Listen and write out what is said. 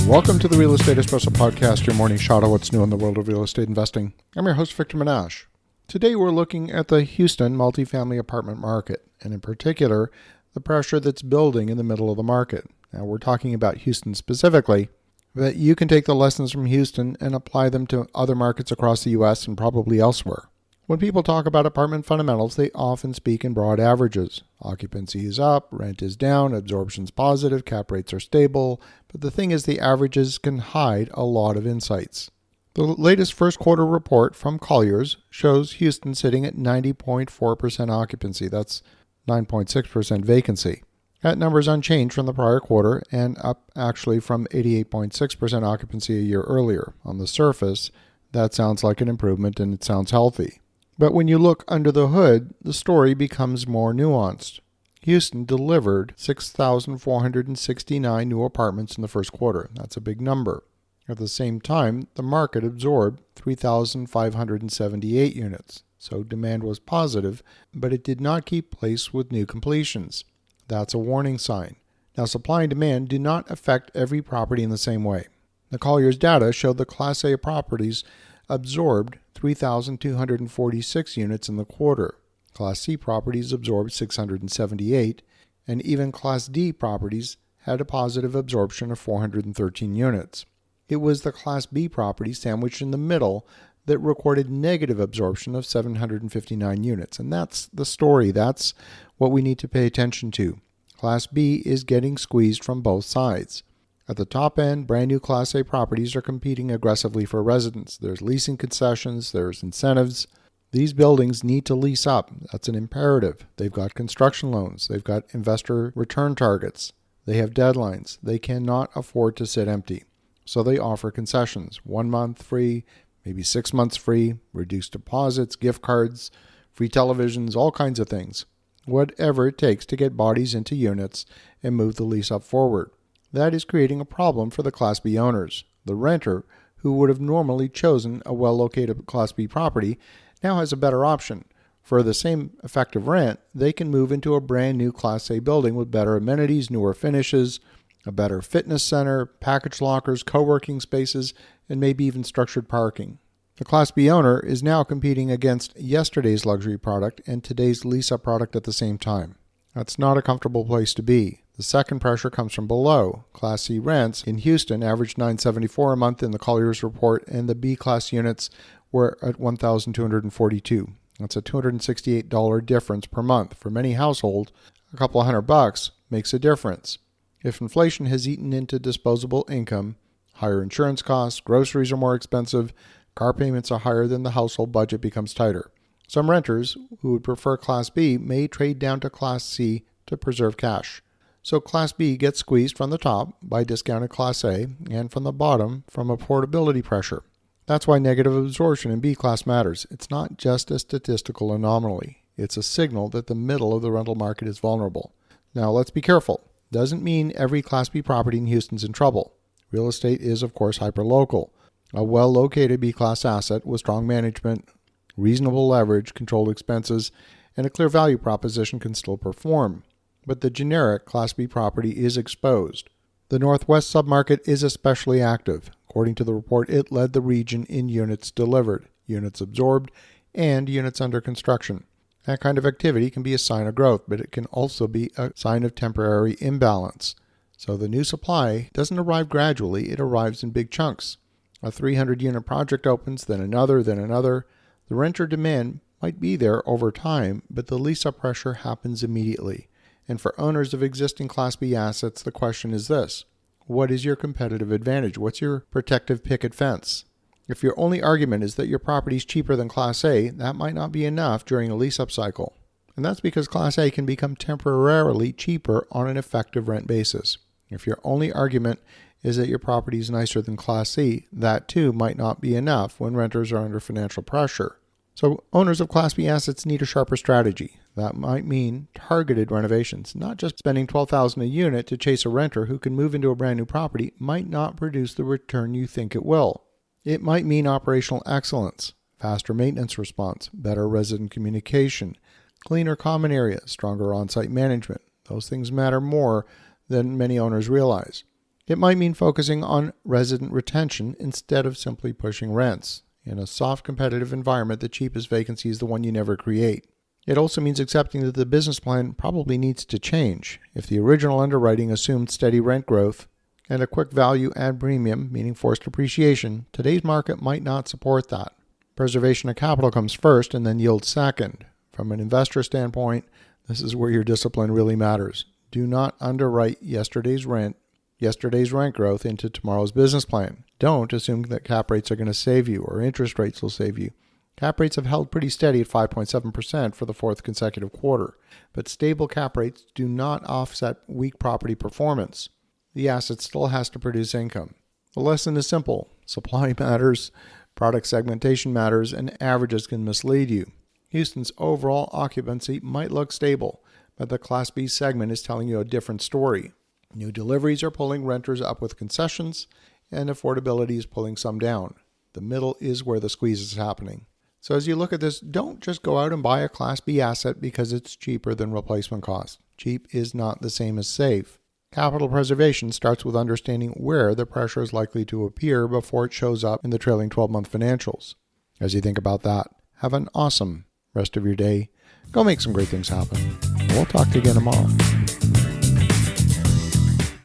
Welcome to the Real Estate Espresso Podcast, your morning shot of what's new in the world of real estate investing. I'm your host, Victor Minash. Today we're looking at the Houston multifamily apartment market, and in particular, the pressure that's building in the middle of the market. Now we're talking about Houston specifically, but you can take the lessons from Houston and apply them to other markets across the U.S. and probably elsewhere. When people talk about apartment fundamentals, they often speak in broad averages. Occupancy is up, rent is down, absorption's positive, cap rates are stable, but the thing is the averages can hide a lot of insights. The latest first quarter report from Colliers shows Houston sitting at 90.4% occupancy. That's 9.6% vacancy. That number is unchanged from the prior quarter and up actually from 88.6% occupancy a year earlier. On the surface, that sounds like an improvement and it sounds healthy. But when you look under the hood, the story becomes more nuanced. Houston delivered 6,469 new apartments in the first quarter. That's a big number. At the same time, the market absorbed 3,578 units. So demand was positive, but it did not keep pace with new completions. That's a warning sign. Now, supply and demand do not affect every property in the same way. The Colliers data showed the Class A properties absorbed 3,246 units in the quarter. Class C properties absorbed 678, and even Class D properties had a positive absorption of 413 units. It was the Class B property sandwiched in the middle that recorded negative absorption of 759 units. And that's the story. That's what we need to pay attention to. Class B is getting squeezed from both sides. At the top end, brand new Class A properties are competing aggressively for residents. There's leasing concessions, there's incentives. These buildings need to lease up. That's an imperative. They've got construction loans. They've got investor return targets. They have deadlines. They cannot afford to sit empty. So they offer concessions. 1 month free, maybe 6 months free, reduced deposits, gift cards, free televisions, all kinds of things. Whatever it takes to get bodies into units and move the lease up forward. That is creating a problem for the Class B owners. The renter, who would have normally chosen a well-located Class B property, now has a better option. For the same effective rent, they can move into a brand new Class A building with better amenities, newer finishes, a better fitness center, package lockers, co-working spaces, and maybe even structured parking. The Class B owner is now competing against yesterday's luxury product and today's lease-up product at the same time. That's not a comfortable place to be. The second pressure comes from below. Class C rents in Houston averaged $974 a month in the Colliers report, and the B-class units were at $1,242. That's a $268 difference per month. For many households, a couple of $100 makes a difference. If inflation has eaten into disposable income, higher insurance costs, groceries are more expensive, car payments are higher, than the household budget becomes tighter. Some renters who would prefer Class B may trade down to Class C to preserve cash. So Class B gets squeezed from the top by discounted Class A and from the bottom from affordability pressure. That's why negative absorption in B class matters. It's not just a statistical anomaly. It's a signal that the middle of the rental market is vulnerable. Now let's be careful. Doesn't mean every Class B property in Houston's in trouble. Real estate is, of course, hyperlocal. A well-located B-class asset with strong management, reasonable leverage, controlled expenses, and a clear value proposition can still perform. But the generic Class B property is exposed. The Northwest submarket is especially active. According to the report, it led the region in units delivered, units absorbed, and units under construction. That kind of activity can be a sign of growth, but it can also be a sign of temporary imbalance. So the new supply doesn't arrive gradually, it arrives in big chunks. A 300-unit project opens, then another, then another. The renter demand might be there over time, but the lease-up pressure happens immediately. And for owners of existing Class B assets, the question is this: what is your competitive advantage? What's your protective picket fence? If your only argument is that your property is cheaper than Class A, that might not be enough during a lease-up cycle. And that's because Class A can become temporarily cheaper on an effective rent basis. If your only argument is that your property is nicer than Class C, that too might not be enough when renters are under financial pressure. So owners of Class B assets need a sharper strategy. That might mean targeted renovations. Not just spending $12,000 a unit to chase a renter who can move into a brand new property might not produce the return you think it will. It might mean operational excellence, faster maintenance response, better resident communication, cleaner common areas, stronger on-site management. Those things matter more than many owners realize. It might mean focusing on resident retention instead of simply pushing rents. In a soft competitive environment, the cheapest vacancy is the one you never create. It also means accepting that the business plan probably needs to change. If the original underwriting assumed steady rent growth and a quick value add premium, meaning forced appreciation, today's market might not support that. Preservation of capital comes first and then yield second. From an investor standpoint, this is where your discipline really matters. Do not underwrite yesterday's rent growth into tomorrow's business plan. Don't assume that cap rates are going to save you or interest rates will save you. Cap rates have held pretty steady at 5.7% for the fourth consecutive quarter, but stable cap rates do not offset weak property performance. The asset still has to produce income. The lesson is simple. Supply matters, product segmentation matters, and averages can mislead you. Houston's overall occupancy might look stable, but the Class B segment is telling you a different story. New deliveries are pulling renters up with concessions, and affordability is pulling some down. The middle is where the squeeze is happening. So as you look at this, don't just go out and buy a Class B asset because it's cheaper than replacement cost. Cheap is not the same as safe. Capital preservation starts with understanding where the pressure is likely to appear before it shows up in the trailing 12-month financials. As you think about that, have an awesome rest of your day. Go make some great things happen. We'll talk to you again tomorrow.